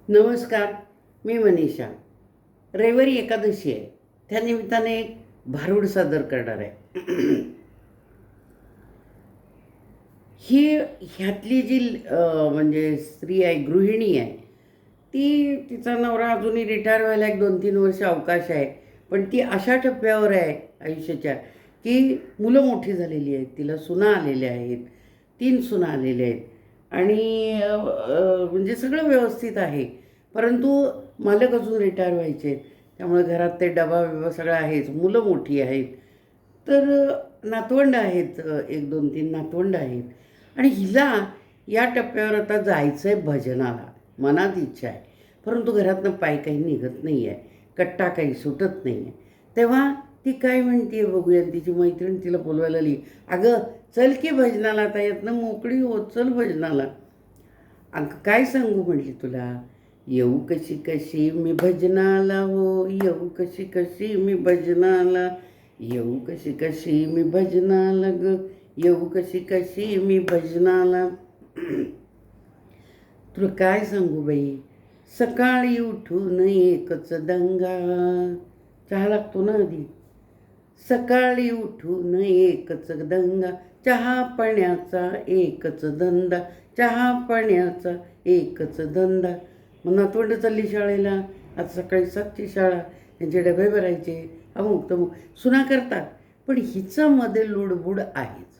नमस्कार. मी मनीषा. रविवारी एकादशी आहे. त्यानिमित्ताने एक भारूड सादर करणार आहे. ही ह्यातली जी म्हणजे स्त्री आहे, गृहिणी आहे, ती तिचा नवरा अजूनही रिटायर व्हायला 1-2-3 वर्ष अवकाश आहे. पण ती अशा टप्प्यावर आहे आयुष्याच्या, की मुलं मोठी झालेली आहेत. तिला सुना आलेल्या आहेत. 3 सुना आलेल्या आहेत. आणि म्हणजे सगळं व्यवस्थित आहे. परंतु मालक अजून रिटायर व्हायचे आहेत. त्यामुळे घरात ते डबा-बिबा सगळं आहेच. मुलं मोठी आहेत. तर नातवंड आहेत, 1-2-3 नातवंड आहेत. आणि हिला या टप्प्यावर आता जायचं आहे भजनाला. मनात इच्छा आहे. परंतु घरातनं पाय काही निघत नाही आहे. कट्टा काही सुटत नाही आहे. तेव्हा ती काय म्हणते बघूया. तिची मैत्रीण तिला बोलवायला आली. "अगं चल की भजनाला, आता यातनं मोकळी हो, चल भजनाला." "अगं काय सांगू म्हटली तुला. येऊ कशी कशी मी भजनाला हो, येऊ कशी कशी मी भजनाला, येऊ कशी कशी मी भजनाला ग, येऊ कशी कशी मी भजनाला." तुला काय सांगू बाई, सकाळी उठून एकच दंगा. चहा लागतो ना आधी. सकाळी उठून एकच दंगा, चहा पाण्याचा एकच धंदा, चहा पाण्याचा एकच धंदा. मग नातवंड चालली शाळेला. आज सकाळी 7ची शाळा. त्यांचे डबे भरायचे, अमुक तमुक सुना करतात. पण हिचं मध्ये लुडबुड आहेच.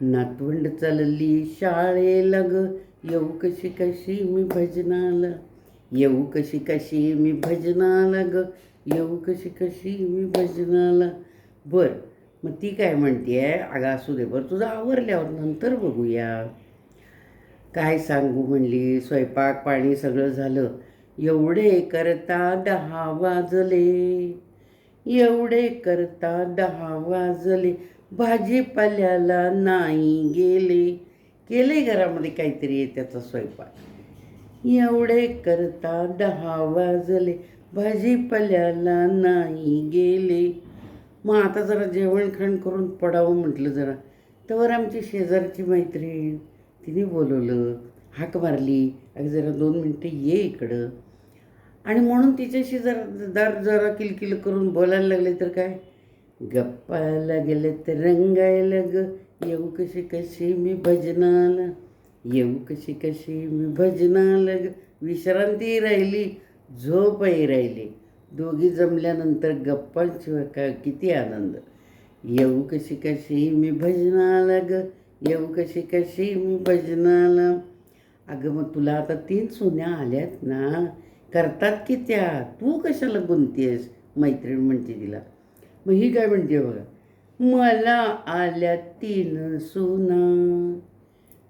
नातवंड चालली शाळेला ग, येऊ कशी कशी मी भजनाला, येऊ कशी कशी मी भजनाला ग, येऊ कशी कशी मी भजनाला. बरं, मग ती काय म्हणते आहे, अगं असू दे बरं, तुझं आवरल्यावर नंतर बघूया. काय सांगू म्हणली, स्वयंपाक पाणी सगळं झालं. एवढे करता 10 वाजले, एवढे करता 10 वाजले, भाजीपाल्याला नाही गेले. केले घरामध्ये काहीतरी आहे त्याचा स्वयंपाक. एवढे करता 10 वाजले, भाजीपाल्याला नाही गेले. मग आता जरा जेवण खाण करून पडावं म्हटलं जरा. तर आमची शेजारची मैत्रीण तिने बोलवलं, हाक मारली, अगं जरा 2 मिनटं ये इकडं. आणि म्हणून तिच्याशी जरा किलकिल करून बोलायला लागले तर काय, गप्पाला गेले तर रंगायला ग, येऊ कशी कशी मी भजनाला, येऊ कशी कशी मी भजनाला ग. विश्रांती राहिली, झोपही राहिली. दोघी जमल्यानंतर गप्पांशिवाय काय किती आनंद. येऊ कशी कशी मी भजनाला ग, येऊ कशी कशी मी भजनाला. अगं मग तुला आता 3 सुन्या आल्यात ना, करतात की त्या, तू कशाला गुंतीयस, मैत्रीण म्हणते तिला. मग ही काय म्हणते बघा, मला आल्या 3 सुना,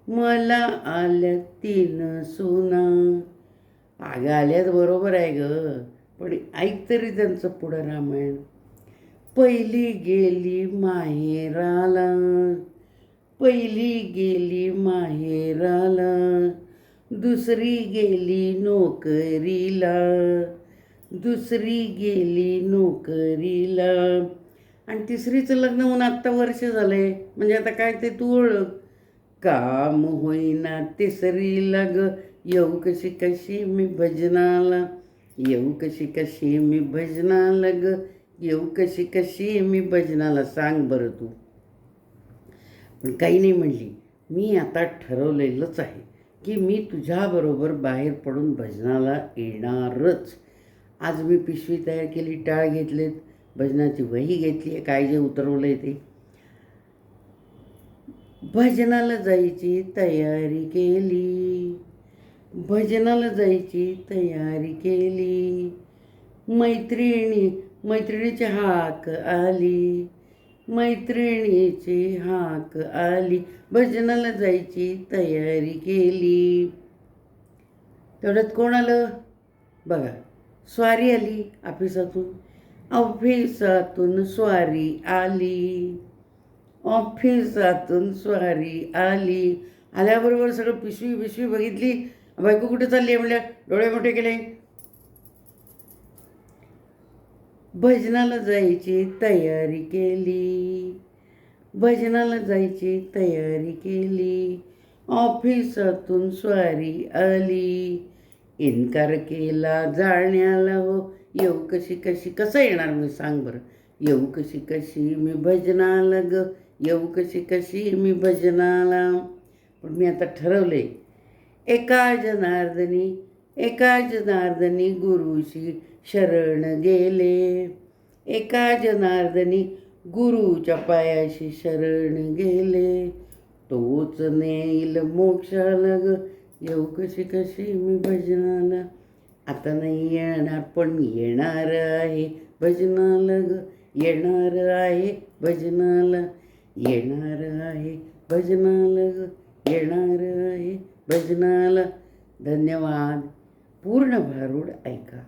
मला आल्या 3 सुना. अगं आल्यात बरोबर आहे ग, पण ऐक तरी त्यांचं पुढं रामायण. पहिली गेली माहेराला, पहिली गेली माहेराला, दुसरी गेली नोकरीला, दुसरी गेली नोकरीला, आणि तिसरीचं लग्न होऊन आत्ता वर्ष झालंय. म्हणजे आता काय ते तू ओळख. काम होईना तिसरीला ग, येऊ कशी कशी मी भजनाला, येऊ कशी कशी मी भजनाला ग, येऊ कशी कशी मी भजनाला. सांग बरं तू. पण काही नाही म्हणली. मी आता ठरवलेलंच आहे की मी तुझ्याबरोबर बाहेर पडून भजनाला येणारच. आज मी पिशवी तयार केली, टाळ घेतलेत, भजनाची वही घेतली आहे, काय जे उतरवलं आहे ते. भजनाला जायची तयारी केली, भजनाला जायची तयारी केली. मैत्रिणीची हाक आली, मैत्रिणीची हाक आली, भजनाला जायची तयारी केली. तेवढ्यात कोण आलं बघा, स्वारी आली ऑफिसातून. ऑफिसातून स्वारी आली, ऑफिसातून स्वारी आली. आल्याबरोबर सगळं पिशवी बिशवी बघितली. बायको कुठे चालली आहे म्हणल्या, डोळे मोठे केले. भजनाला जायची तयारी केली, भजनाला जायची तयारी केली. ऑफिसातून स्वारी आली, इन्कार केला जाण्याला हो, येऊ कशी कशी. कसं येणार मी सांग बरं. येऊ कशी कशी मी भजनाला ग, येऊ कशी कशी मी भजनाला. पण मी आता ठरवले, एका जनार्दनी गुरुशी शरण गेले. एका जनार्दनी गुरुच्या पायाशी शरण गेले. तोच नेईल मोक्षाला ग, येऊ कशी कशी मी भजनाला. आता नाही येणार पण येणार आहे भजनाला ग, येणार आहे भजनाला. येणार आहे भजनाला ग, येणार आहे भजनाला. धन्यवाद. पूर्ण भारूड ऐका.